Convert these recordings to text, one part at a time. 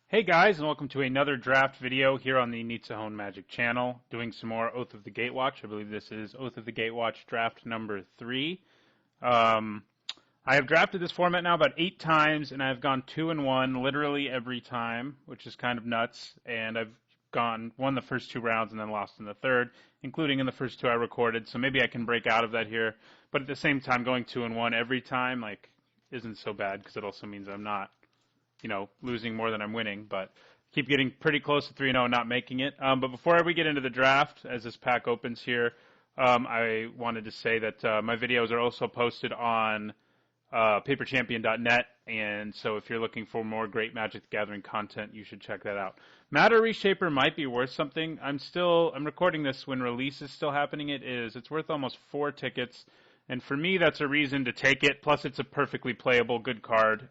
Hey guys, and welcome to another draft video here on the Nitsahone Magic channel, doing some more Oath of the Gatewatch. I believe this is Oath of the Gatewatch draft number 3. I have drafted this format now about 8 times, and I've gone 2-1 literally every time, which is kind of nuts, and I've won the first 2 rounds and then lost in the third, including in the first 2 I recorded, so maybe I can break out of that here, but at the same time, going 2-1 every time, isn't so bad, because it also means I'm not losing more than I'm winning, but keep getting pretty close to 3-0 and not making it. But before we get into the draft, as this pack opens here, I wanted to say that my videos are also posted on paperchampion.net, and so if you're looking for more great Magic the Gathering content, you should check that out. Matter Reshaper might be worth something. I'm recording this when release is still happening. It's worth almost 4 tickets, and for me, that's a reason to take it. Plus, it's a perfectly playable, good card.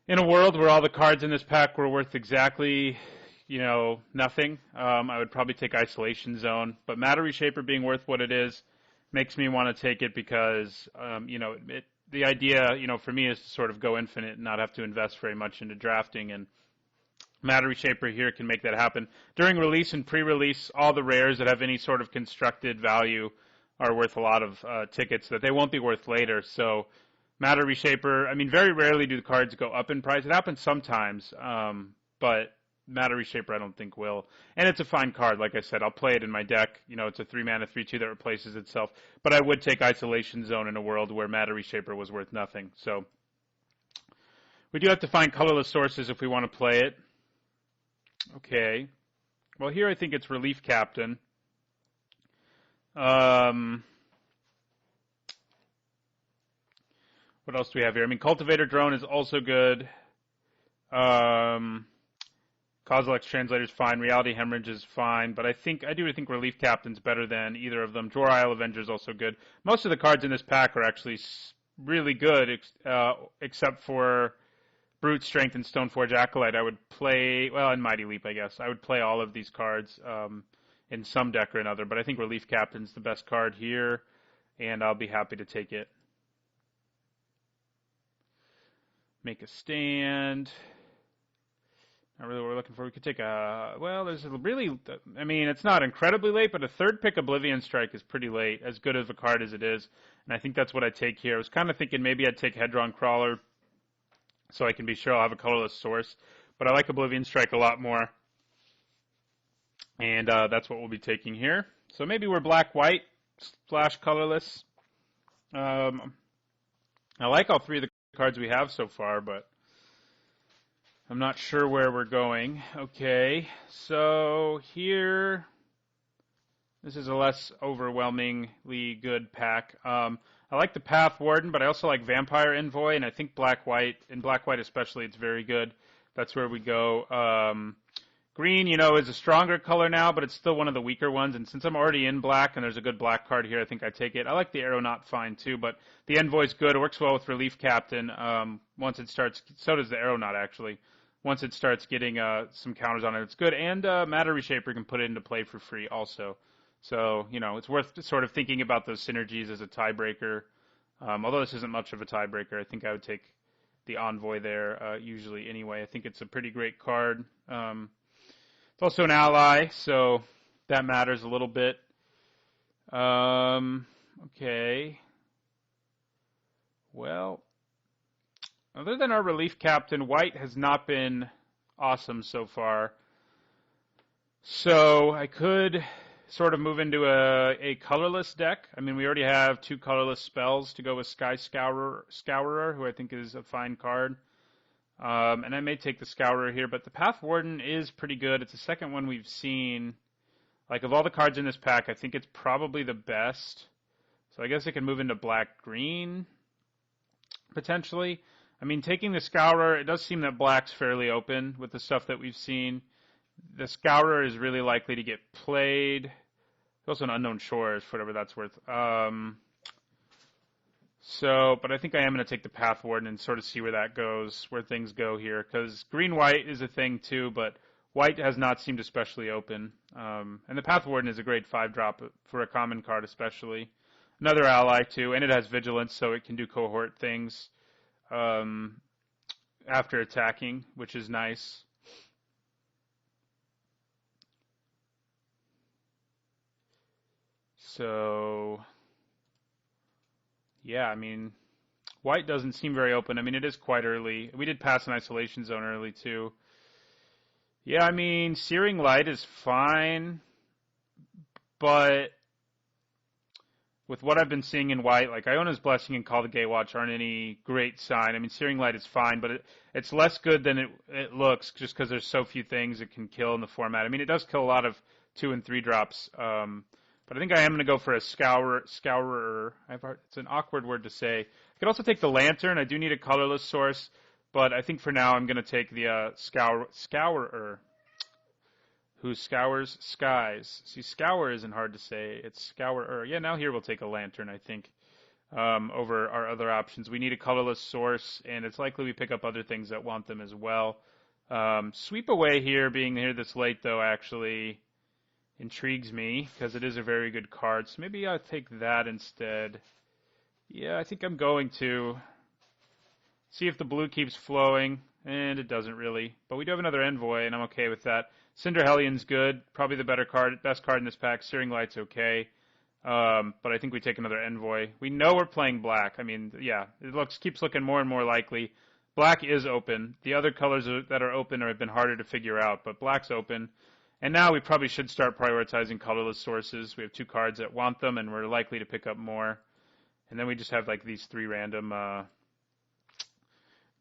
In a world where all the cards in this pack were worth exactly, nothing, I would probably take Isolation Zone. But Matter Reshaper being worth what it is makes me want to take it because, the idea, for me is to sort of go infinite and not have to invest very much into drafting. And Matter Reshaper here can make that happen. During release and pre-release, all the rares that have any sort of constructed value are worth a lot of tickets that they won't be worth later. So Matter Reshaper, very rarely do the cards go up in price. It happens sometimes, but Matter Reshaper I don't think will. And it's a fine card, like I said. I'll play it in my deck. It's a 3-mana 3/2 that replaces itself. But I would take Isolation Zone in a world where Matter Reshaper was worth nothing. So we do have to find colorless sources if we want to play it. Okay. Well, here I think it's Relief Captain. What else do we have here? Cultivator Drone is also good. Kozilek's Translator is fine. Reality Hemorrhage is fine. But I do think Relief Captain's better than either of them. Drawer Isle Avenger is also good. Most of the cards in this pack are actually really good, except for Brute Strength and Stoneforge Acolyte. I would play, and Mighty Leap, I guess. I would play all of these cards in some deck or another. But I think Relief Captain's the best card here, and I'll be happy to take it. Make a stand. Not really what we're looking for. We could take it's not incredibly late, but a 3rd pick Oblivion Strike is pretty late, as good of a card as it is. And I think that's what I take here. I was kind of thinking maybe I'd take Hedron Crawler so I can be sure I'll have a colorless source. But I like Oblivion Strike a lot more. And that's what we'll be taking here. So maybe we're black-white / colorless. I like all 3 of the cards we have so far, but I'm not sure where we're going. Okay, so here, this is a less overwhelmingly good pack. I like the Path Warden, but I also like Vampire Envoy, and I think Black-White, in Black-White especially, it's very good. That's where we go. Green, is a stronger color now, but it's still one of the weaker ones. And since I'm already in black and there's a good black card here, I think I take it. I like the Aeronaut fine too, but the Envoy's good. It works well with Relief Captain. Once it starts, so does the Aeronaut actually. Once it starts getting some counters on it, it's good. And Matter Reshaper can put it into play for free also. So, it's worth sort of thinking about those synergies as a tiebreaker. Although this isn't much of a tiebreaker, I think I would take the Envoy there usually anyway. I think it's a pretty great card. It's also an ally, so that matters a little bit. Okay. Well, other than our Relief Captain, white has not been awesome so far. So I could sort of move into a colorless deck. We already have 2 colorless spells to go with Sky Scourer, who I think is a fine card. And I may take the Scourer here, but the Path Warden is pretty good. It's the second one we've seen. Of all the cards in this pack, I think it's probably the best. So I guess I can move into black-green, potentially. Taking the Scourer, it does seem that black's fairly open with the stuff that we've seen. The Scourer is really likely to get played. There's also an Unknown Shores, for whatever that's worth. But I think I am going to take the Path Warden and sort of see where that goes, where things go here. Because green-white is a thing too, but white has not seemed especially open. And the Path Warden is a great 5-drop for a common card especially. Another ally too, and it has Vigilance, so it can do cohort things. after attacking, which is nice. So, yeah, I mean, white doesn't seem very open. I mean, it is quite early. We did pass an isolation zone early, too. Yeah, I mean, searing light is fine, but with what I've been seeing in white, like Iona's Blessing and Call the Gatewatch aren't any great sign. I mean, searing light is fine, but it's less good than it looks just because there's so few things it can kill in the format. I mean, it does kill a lot of 2 and 3 drops, but I think I am going to go for a scourer. It's an awkward word to say. I could also take the lantern. I do need a colorless source, but I think for now I'm going to take the scourer, who scours skies. See, scour isn't hard to say. It's scourer. Yeah, now here we'll take a lantern, I think, over our other options. We need a colorless source, and it's likely we pick up other things that want them as well. Sweep away here, being here this late, though, actually intrigues me because it is a very good card. So maybe I'll take that instead. Yeah, I think I'm going to see if the blue keeps flowing, and it doesn't really. But we do have another Envoy, and I'm okay with that. Cinder Hellion's good, probably the best card in this pack. Searing Light's okay, but I think we take another Envoy. We know we're playing black. I mean, yeah, it keeps looking more and more likely. Black is open. The other colors that are open have been harder to figure out, but black's open. And now we probably should start prioritizing colorless sources. We have 2 cards that want them, and we're likely to pick up more. And then we just have like these 3 random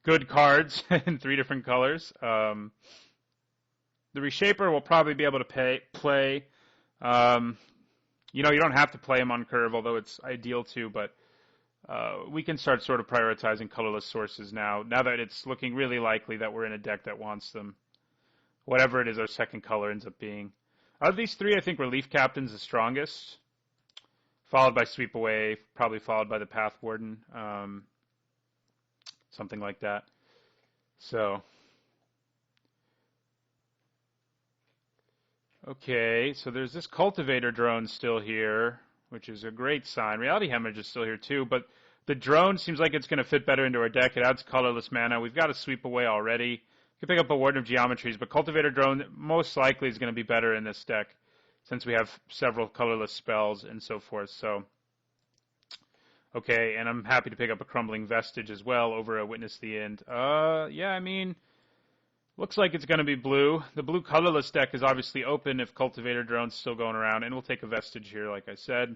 good cards in 3 different colors. The Reshaper will probably be able to play. You don't have to play him on curve, although it's ideal to, but we can start sort of prioritizing colorless sources now that it's looking really likely that we're in a deck that wants them. Whatever it is our second color ends up being. Of these 3, I think Relief Captain's the strongest, followed by Sweep Away, probably followed by the Path Warden, something like that. So, okay, so there's this Cultivator drone still here, which is a great sign. Reality Hemorrhage is still here too, but the drone seems like it's going to fit better into our deck. It adds colorless mana. We've got a Sweep Away already. We can pick up a Warden of Geometries, but Cultivator Drone most likely is going to be better in this deck since we have several colorless spells and so forth. So, okay, and I'm happy to pick up a Crumbling Vestige as well over a Witness the End. Yeah, I mean, looks like it's going to be blue. The blue colorless deck is obviously open if Cultivator Drone's still going around, and we'll take a Vestige here, like I said.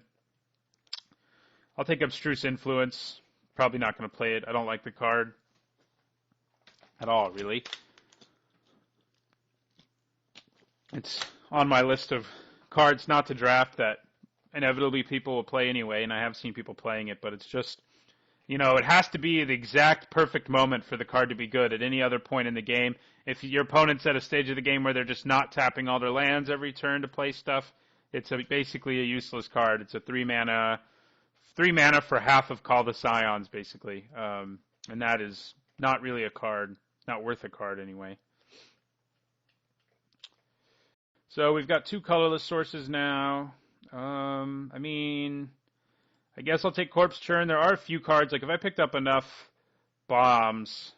I'll take Abstruse Influence. Probably not going to play it. I don't like the card at all, really. It's on my list of cards not to draft that inevitably people will play anyway, and I have seen people playing it, but it's just, it has to be the exact perfect moment for the card to be good. At any other point in the game, if your opponent's at a stage of the game where they're just not tapping all their lands every turn to play stuff, it's basically a useless card. It's a 3 mana for half of Call the Scions, basically, and that is not really a card, not worth a card anyway. So we've got 2 colorless sources now. I mean, I guess I'll take Corpse Churn. There are a few cards, like if I picked up enough bombs,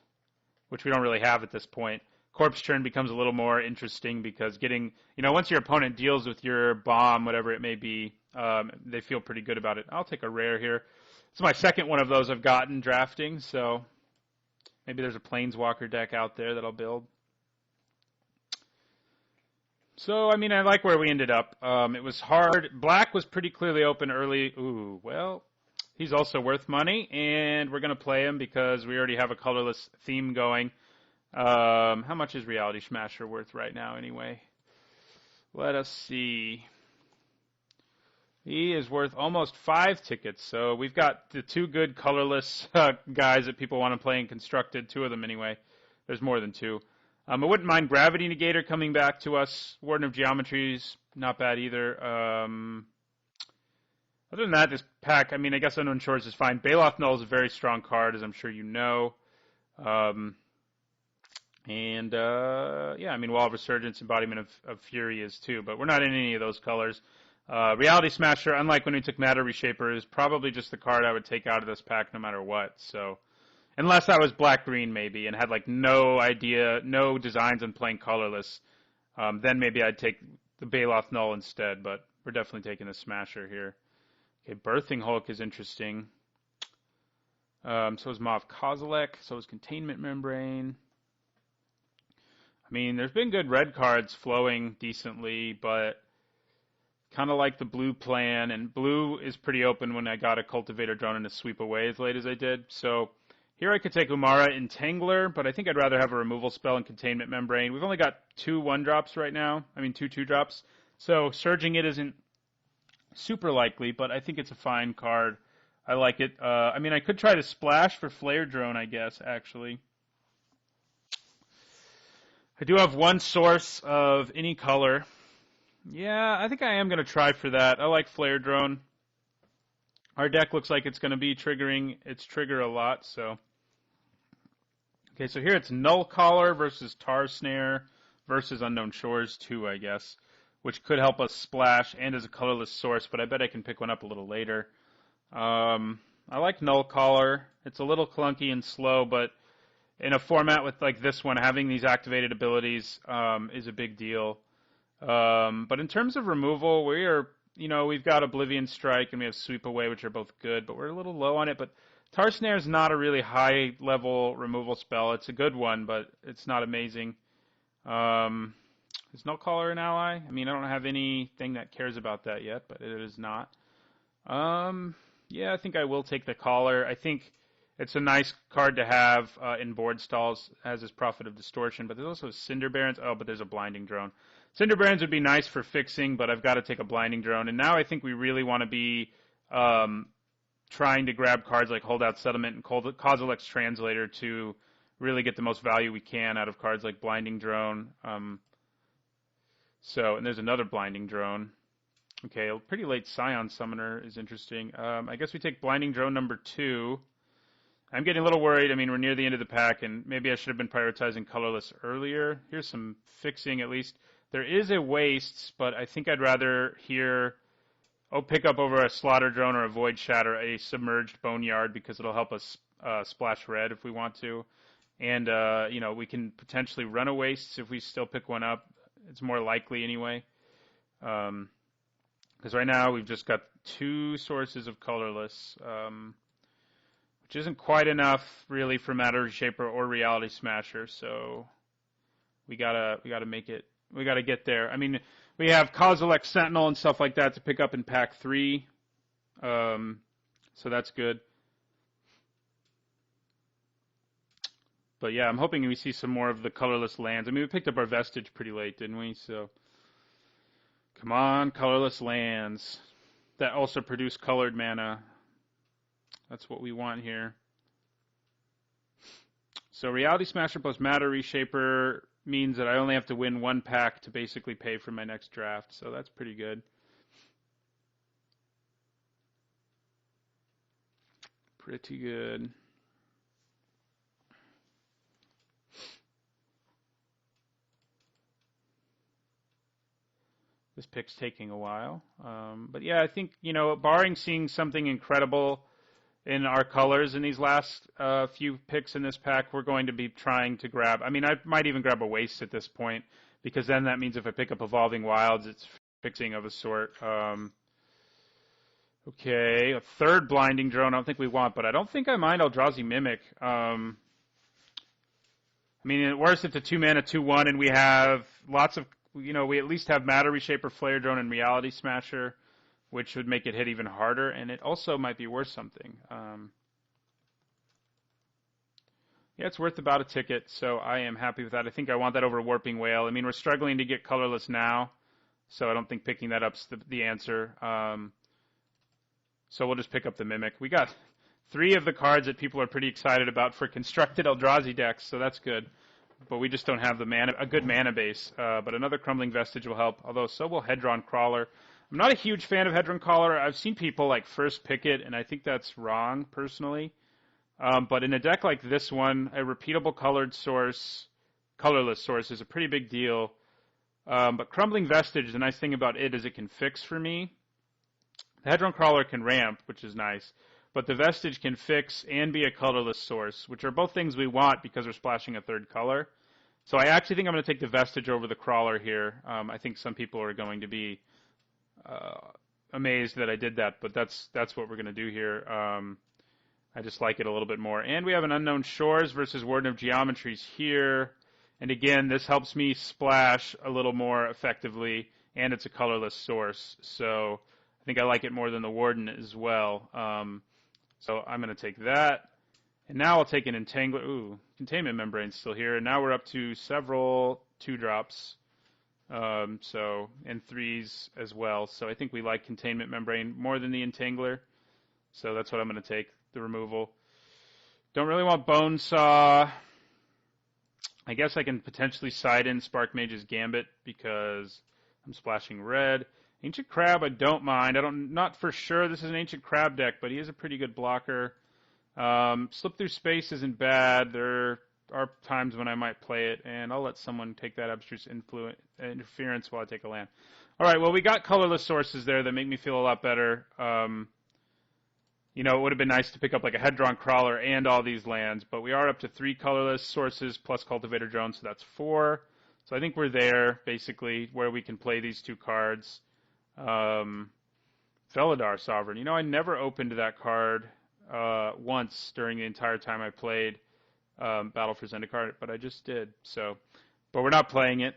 which we don't really have at this point, Corpse Churn becomes a little more interesting because once your opponent deals with your bomb, whatever it may be, they feel pretty good about it. I'll take a rare here. It's my second one of those I've gotten drafting, so maybe there's a Planeswalker deck out there that I'll build. So, I mean, I like where we ended up. It was hard. Black was pretty clearly open early. Ooh, well, he's also worth money, and we're going to play him because we already have a colorless theme going. How much is Reality Smasher worth right now, anyway? Let us see. He is worth almost 5 tickets, so we've got the 2 good colorless guys that people want to play in Constructed, 2 of them anyway. There's more than 2. I wouldn't mind Gravity Negator coming back to us. Warden of Geometries, not bad either. Other than that, this pack, I mean, I guess Unknown Shores is fine. Baloth Null is a very strong card, as I'm sure you know. Yeah, I mean, Wall of Resurgence, Embodiment of Fury is too, but we're not in any of those colors. Reality Smasher, unlike when we took Matter Reshaper, is probably just the card I would take out of this pack no matter what. So, Unless I was black-green maybe and had like no idea, no designs on playing colorless, then maybe I'd take the Baloth Null instead, but we're definitely taking the Smasher here. Okay, Birthing Hulk is interesting. So is Mauve Kozilek, so is Containment Membrane. I mean, there's been good red cards flowing decently, but kind of like the blue plan, and blue is pretty open when I got a Cultivator Drone and a Sweep Away as late as I did. So here I could take Umara Entangler, but I think I'd rather have a removal spell and Containment Membrane. We've only got 2 1-drops right now. I mean, 2 2-drops. So surging it isn't super likely, but I think it's a fine card. I like it. I mean, I could try to splash for Flare Drone, I guess, actually. I do have 1 source of any color. Yeah, I think I am going to try for that. I like Flare Drone. Our deck looks like it's going to be triggering its trigger a lot, so. Okay, so here it's Null Collar versus Tar Snare versus Unknown Shores 2, I guess, which could help us splash and as a colorless source, but I bet I can pick one up a little later. I like Null Collar. It's a little clunky and slow, but in a format with like this one, having these activated abilities is a big deal. But in terms of removal, we've got Oblivion Strike and we have Sweep Away, which are both good, but we're a little low on it. But Tar Snare is not a really high-level removal spell. It's a good one, but it's not amazing. Is Null Collar an ally? I mean, I don't have anything that cares about that yet, but it is not. Yeah, I think I will take the Collar. I think it's a nice card to have in board stalls, as is Prophet of Distortion, but there's also Cinder Barons. Oh, but there's a Blinding Drone. Cinder Barons would be nice for fixing, but I've got to take a Blinding Drone. And now I think we really want to be trying to grab cards like Holdout Settlement and Kozilek's Translator to really get the most value we can out of cards like Blinding Drone. And there's another Blinding Drone. Okay, a pretty late Scion Summoner is interesting. I guess we take Blinding Drone number 2. I'm getting a little worried. I mean, we're near the end of the pack, and maybe I should have been prioritizing colorless earlier. Here's some fixing, at least. There is a Wastes, but I think I'd rather pick up over a Slaughter Drone or a Void Shatter a Submerged Boneyard because it'll help us splash red if we want to. And, we can potentially run a Wastes if we still pick one up. It's more likely anyway. Because right now we've just got 2 sources of colorless, which isn't quite enough really for Matter Reshaper or Reality Smasher. So we gotta make it. We gotta get there. I mean, we have Kozilek Sentinel and stuff like that to pick up in pack 3, so that's good. But yeah, I'm hoping we see some more of the colorless lands. I mean, we picked up our Vestige pretty late, didn't we? So come on, colorless lands that also produce colored mana. That's what we want here. So Reality Smasher plus Matter Reshaper means that I only have to win 1 pack to basically pay for my next draft. So that's pretty good. Pretty good. This pick's taking a while. But yeah, I think, barring seeing something incredible in our colors in these last few picks in this pack, we're going to be trying to grab. I mean, I might even grab a Waste at this point, because then that means if I pick up Evolving Wilds, it's fixing of a sort. Okay, a 3rd Blinding Drone I don't think we want, but I don't think I mind Eldrazi Mimic. I mean, at worst, it's a 2-mana, 2/1, and we have lots of, we at least have Matter Reshaper, Flare Drone, and Reality Smasher, which would make it hit even harder, and it also might be worth something. Yeah, it's worth about a ticket, so I am happy with that. I think I want that over Warping Whale. I mean, we're struggling to get colorless now, so I don't think picking that up's the answer. So we'll just pick up the Mimic. We got 3 of the cards that people are pretty excited about for constructed Eldrazi decks, so that's good. But we just don't have a good mana base. But another Crumbling Vestige will help, although so will Hedron Crawler. I'm not a huge fan of Hedron Crawler. I've seen people first pick it, and I think that's wrong, personally. But in a deck like this one, a repeatable colorless source is a pretty big deal. But Crumbling Vestige, the nice thing about it is it can fix for me. The Hedron Crawler can ramp, which is nice. but the Vestige can fix and be a colorless source, which are both things we want because we're splashing a third color. So I actually think I'm going to take the Vestige over the Crawler here. I think some people are going to be amazed that I did that, but that's what we're going to do here. I just like it a little bit more. And we have an Unknown Shores versus Warden of Geometries here. And again, this helps me splash a little more effectively, and it's a colorless source. So I think I like it more than the Warden as well. So I'm going to take that. And now I'll take an Entangler. Ooh, Containment Membrane's still here. And now we're up to several 2-drops. And 3s as well. So I think we like Containment Membrane more than the Entangler. So that's what I'm going to take, the removal. Don't really want Bone Saw. I guess I can potentially side in Spark Mage's Gambit because I'm splashing red. Ancient Crab I don't mind. Not for sure this is an Ancient Crab deck, but he is a pretty good blocker. Slip Through Space isn't bad. There are times when I might play it, and I'll let someone take that Abstruse Interference while I take a land. All right, well, we got colorless sources there that make me feel a lot better. It would have been nice to pick up like a Head-Drawn Crawler and all these lands, but we are up to 3 colorless sources plus Cultivator Drone, so that's 4. So I think we're there, basically, where we can play these 2 cards. Felidar Sovereign. I never opened that card once during the entire time I played Battle for Zendikar, but I just did. But we're not playing it.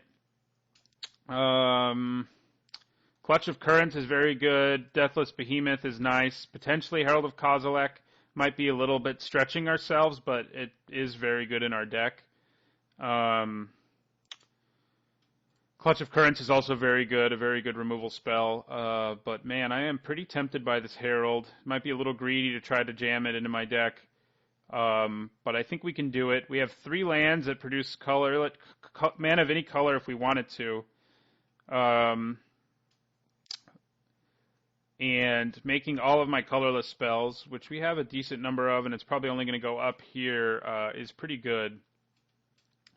Clutch of Currents is very good. Deathless Behemoth is nice. Potentially Herald of Kozilek might be a little bit stretching ourselves, but it is very good in our deck. Clutch of Currents is also very good, a very good removal spell. But man, I am pretty tempted by this Herald. Might be a little greedy to try to jam it into my deck. But I think we can do it. We have 3 lands that produce color, mana of any color if we wanted to. And making all of my colorless spells, which we have a decent number of, and it's probably only going to go up here, is pretty good.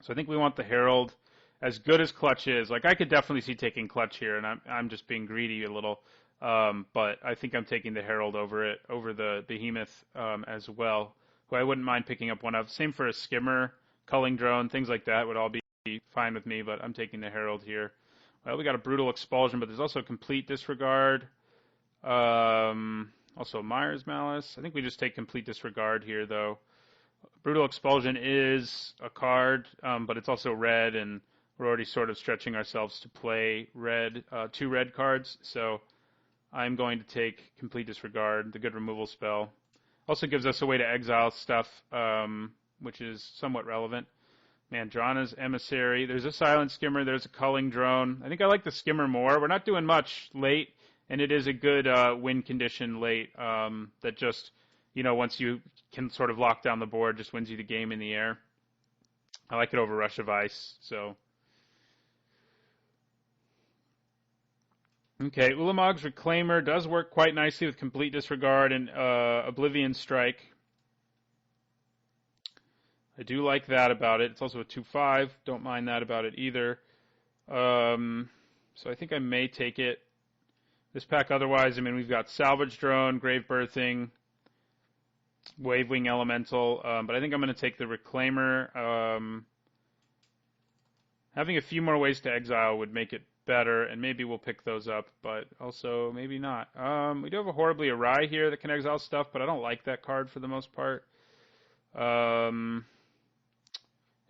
So I think we want the Herald. As good as Clutch is, I could definitely see taking Clutch here, and I'm just being greedy a little. But I think I'm taking the Herald over the Behemoth as well, who I wouldn't mind picking up one of. Same for a Skimmer, Culling Drone, things like that would all be fine with me, but I'm taking the Herald here. Well, we got a Brutal Expulsion, but there's also Complete Disregard. Also Myers Malice. I think we just take Complete Disregard here, though. Brutal Expulsion is a card, but it's also red, and we're already sort of stretching ourselves to play red, 2 red cards. So I'm going to take Complete Disregard, the good removal spell. Also gives us a way to exile stuff, which is somewhat relevant. Mandrana's Emissary. There's a Silent Skimmer. There's a Culling Drone. I think I like the Skimmer more. We're not doing much late. And it is a good win condition late that just, once you can sort of lock down the board, just wins you the game in the air. I like it over Rush of Ice. So, okay, Ulamog's Reclaimer does work quite nicely with Complete Disregard and Oblivion Strike. I do like that about it. It's also a 2/5. Don't mind that about it either. So I think I may take it. This pack otherwise, we've got Salvage Drone, Grave Birthing, Wavewing Elemental, but I think I'm going to take the Reclaimer. Having a few more ways to exile would make it better, and maybe we'll pick those up, but also maybe not. We do have a Horribly Awry here that can exile stuff, but I don't like that card for the most part.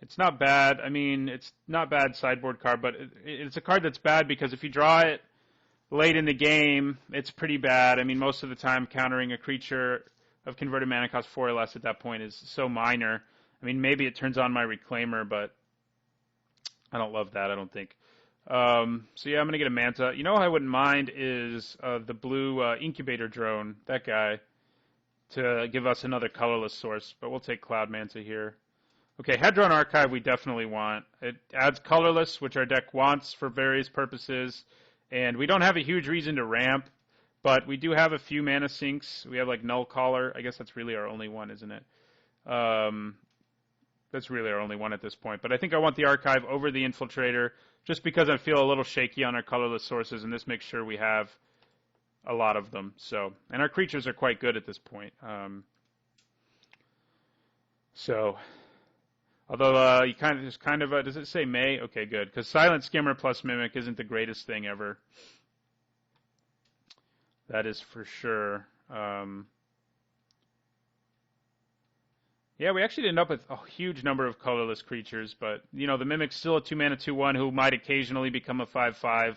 It's not bad. It's not bad sideboard card, but it's a card that's bad because if you draw it late in the game, it's pretty bad. Most of the time countering a creature of converted mana cost 4 or less at that point is so minor. Maybe it turns on my Reclaimer, but I don't love that, I don't think. So yeah, I'm going to get a Manta. What I wouldn't mind is the blue Incubator Drone, that guy, to give us another colorless source, but we'll take Cloud Manta here. Okay, Hedron Archive we definitely want. It adds colorless, which our deck wants for various purposes. And we don't have a huge reason to ramp, but we do have a few mana sinks. We have Null Caller. I guess that's really our only one, isn't it? That's really our only one at this point. But I think I want the Archive over the Infiltrator just because I feel a little shaky on our colorless sources, and this makes sure we have a lot of them. So, and our creatures are quite good at this point. So, although you kind of does it say May? Okay, good, because Silent Skimmer plus Mimic isn't the greatest thing ever. That is for sure. Yeah, we actually ended up with a huge number of colorless creatures, but you know the Mimic's still a 2-mana 2/1 who might occasionally become a 5/5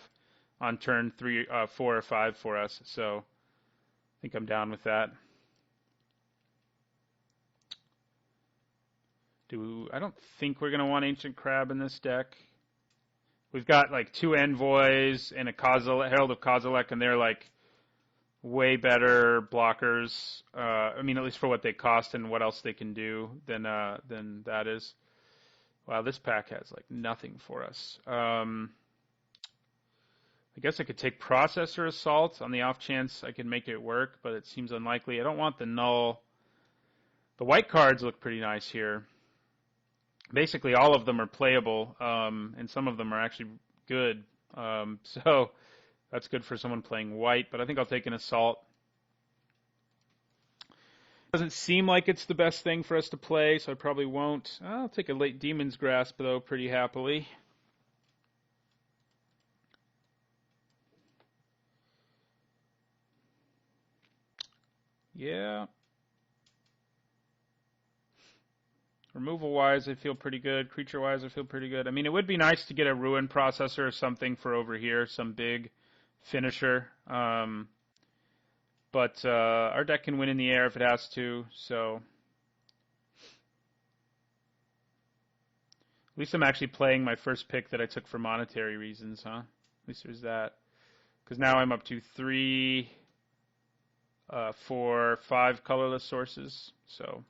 on turn 3, 4, or 5 for us. So I think I'm down with that. I don't think we're gonna want Ancient Crab in this deck. We've got like 2 Envoys and a Herald of Kozilek, and they're like way better blockers. I mean, at least for what they cost and what else they can do than that is. Wow, this pack has like nothing for us. I guess I could take Processor Assault on the off chance I can make it work, but it seems unlikely. I don't want the null. The white cards look pretty nice here. Basically, all of them are playable, and some of them are actually good. So that's good for someone playing white, but I think I'll take an Assault. Doesn't seem like it's the best thing for us to play, so I probably won't. I'll take a late Demon's Grasp, though, pretty happily. Yeah. Removal-wise, I feel pretty good. Creature-wise, I feel pretty good. I mean, it would be nice to get a Ruin Processor or something for over here, some big finisher. But our deck can win in the air if it has to, so... At least I'm actually playing my first pick that I took for monetary reasons, huh? At least there's that. Because now I'm up to 3, 4, 5 colorless sources, so...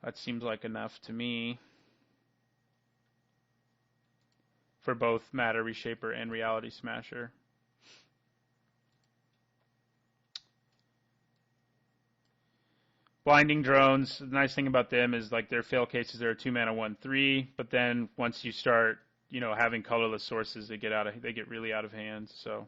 That seems like enough to me for both Matter Reshaper and Reality Smasher. Blinding Drones, the nice thing about them is like their fail cases are a 2-mana 1/3, but then once you start, you know, having colorless sources, they get really out of hand, so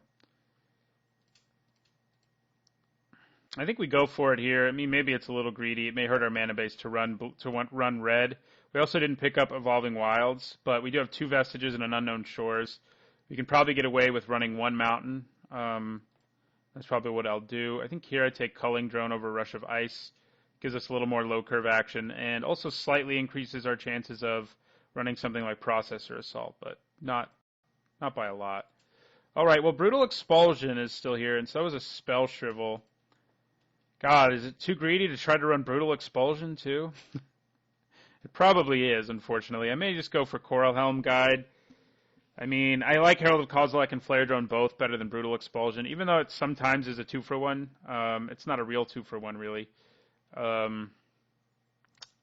I think we go for it here. I mean, maybe it's a little greedy. It may hurt our mana base to run red. We also didn't pick up Evolving Wilds, but we do have 2 Vestiges and an Unknown Shores. We can probably get away with running 1 Mountain. That's probably what I'll do. I think here I take Culling Drone over Rush of Ice. Gives us a little more low curve action, and also slightly increases our chances of running something like Processor Assault, but not by a lot. All right, well, Brutal Expulsion is still here, and so is a Spell Shrivel. God, is it too greedy to try to run Brutal Expulsion, too? It probably is, unfortunately. I may just go for Coral Helm Guide. I mean, I like Herald of Kozilek and Flare Drone both better than Brutal Expulsion, even though it sometimes is a 2-for-1. It's not a real 2-for-1, really. And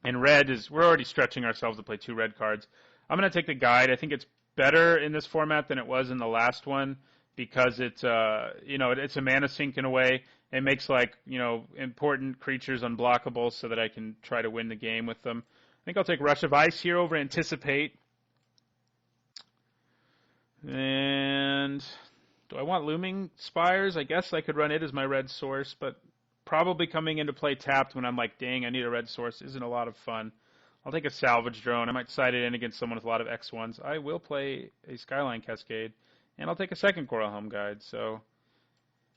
red is, we're already stretching ourselves to play 2 red cards. I'm going to take the Guide. I think it's better in this format than it was in the last one because it's, you know, it's a mana sink in a way. It makes, like, you know, important creatures unblockable so that I can try to win the game with them. I think I'll take Rush of Ice here over Anticipate. And do I want Looming Spires? I guess I could run it as my red source, but probably coming into play tapped when I'm like, dang, I need a red source isn't a lot of fun. I'll take a Salvage Drone. I might side it in against someone with a lot of X1s. I will play a Skyline Cascade, and I'll take a second Coral Helm Guide, so...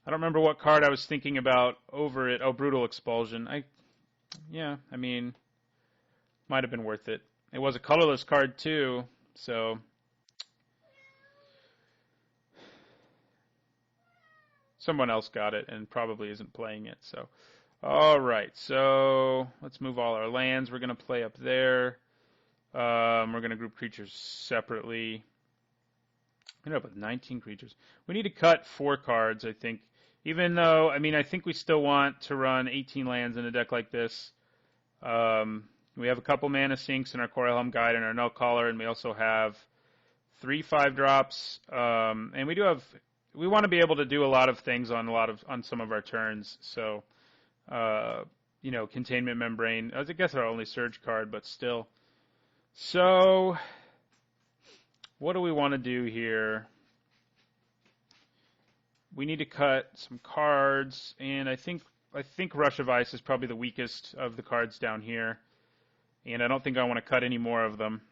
I don't remember what card I was thinking about over it. Oh, Brutal Expulsion. Yeah, I mean, might have been worth it. It was a colorless card, too, so... Someone else got it and probably isn't playing it, so... All right, so let's move all our lands. We're going to play up there. We're going to group creatures separately. We end up with 19 creatures. We need to cut 4 cards, I think. Even though, I mean, I think we still want to run 18 lands in a deck like this. We have a couple mana sinks in our Coral Helm Guide and our Null Caller, and we also have 3 5-drops. And we want to be able to do a lot of things on some of our turns. So, you know, Containment Membrane. I guess our only Surge card, but still. So, what do we want to do here? we need to cut some cards, and I think Rush of Ice is probably the weakest of the cards down here, and I don't think I want to cut any more of them.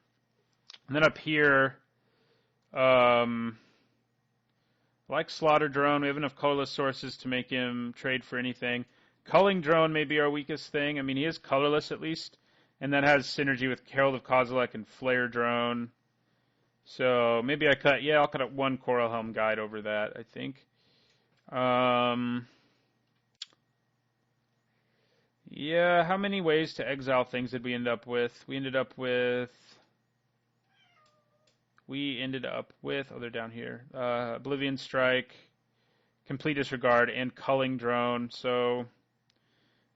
And then up here, like Slaughter Drone, we have enough colorless sources to make him trade for anything. Culling Drone may be our weakest thing. I mean, he is colorless at least, and that has synergy with Herald of Kozilek and Flare Drone. So maybe I'll cut up one Coral Helm Guide over that, I think. Yeah, how many ways to exile things did we end up with? We ended up with, oh, they're down here. Oblivion Strike, Complete Disregard, and Culling Drone. So,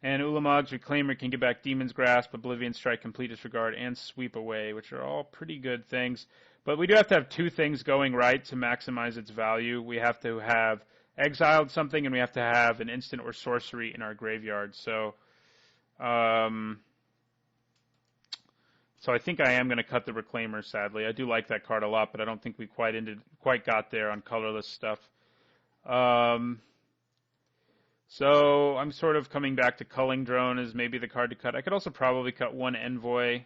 and Ulamog's Reclaimer can get back Demon's Grasp, Oblivion Strike, Complete Disregard, and Sweep Away, which are all pretty good things. But we do have to have two things going right to maximize its value. We have to have exiled something, and we have to have an instant or sorcery in our graveyard. So I think I am going to cut the Reclaimer, sadly. I do like that card a lot, but I don't think we quite got there on colorless stuff. So I'm sort of coming back to Culling Drone as maybe the card to cut. I could also probably cut one Envoy.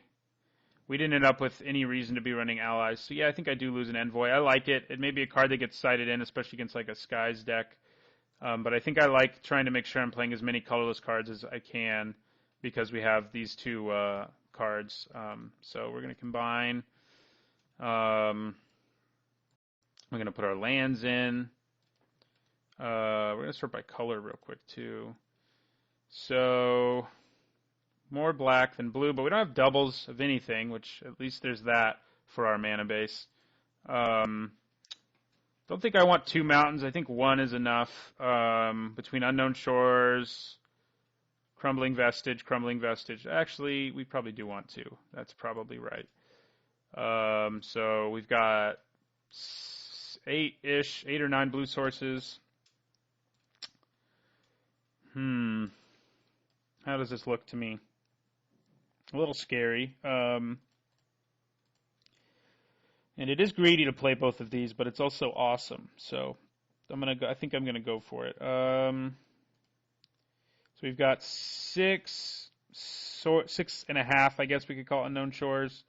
We didn't end up with any reason to be running allies. So yeah, I think I do lose an Envoy. I like it. It may be a card that gets sided in, especially against like a Skies deck. But I think I like trying to make sure I'm playing as many colorless cards as I can because we have these two cards. So we're going to combine. We're going to put our lands in. We're going to sort by color real quick too. So more black than blue, but we don't have doubles of anything, which at least there's that for our mana base. Don't think I want two mountains. I think one is enough. Between Unknown Shores, Crumbling Vestige. Actually, we probably do want two. That's probably right. So we've got 8 or 9 blue sources. How does this look to me? A little scary. And it is greedy to play both of these, but it's also awesome. So I think I'm gonna go for it. So we've got 6.5, I guess we could call it Unknown Shores.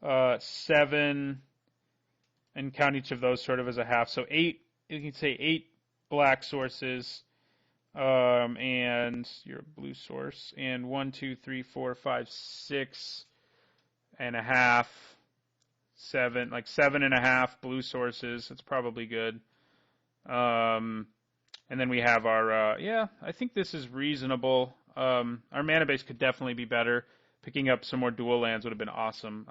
7, and count each of those sort of as a half. So 8, you can say 8 black sources. And your blue source, and 1, 2, 3, 4, 5, 6.5, 7, like 7.5 blue sources. That's probably good. And then we have our, I think this is reasonable. Our mana base could definitely be better. Picking up some more dual lands would have been awesome.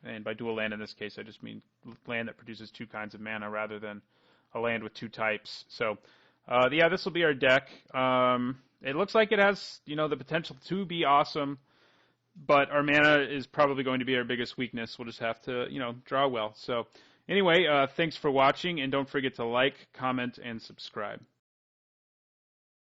And by dual land in this case, I just mean land that produces 2 kinds of mana rather than a land with 2 types. So, yeah, this will be our deck. It looks like it has, the potential to be awesome, but our mana is probably going to be our biggest weakness. We'll just have to, draw well. So anyway, thanks for watching, and don't forget to like, comment, and subscribe.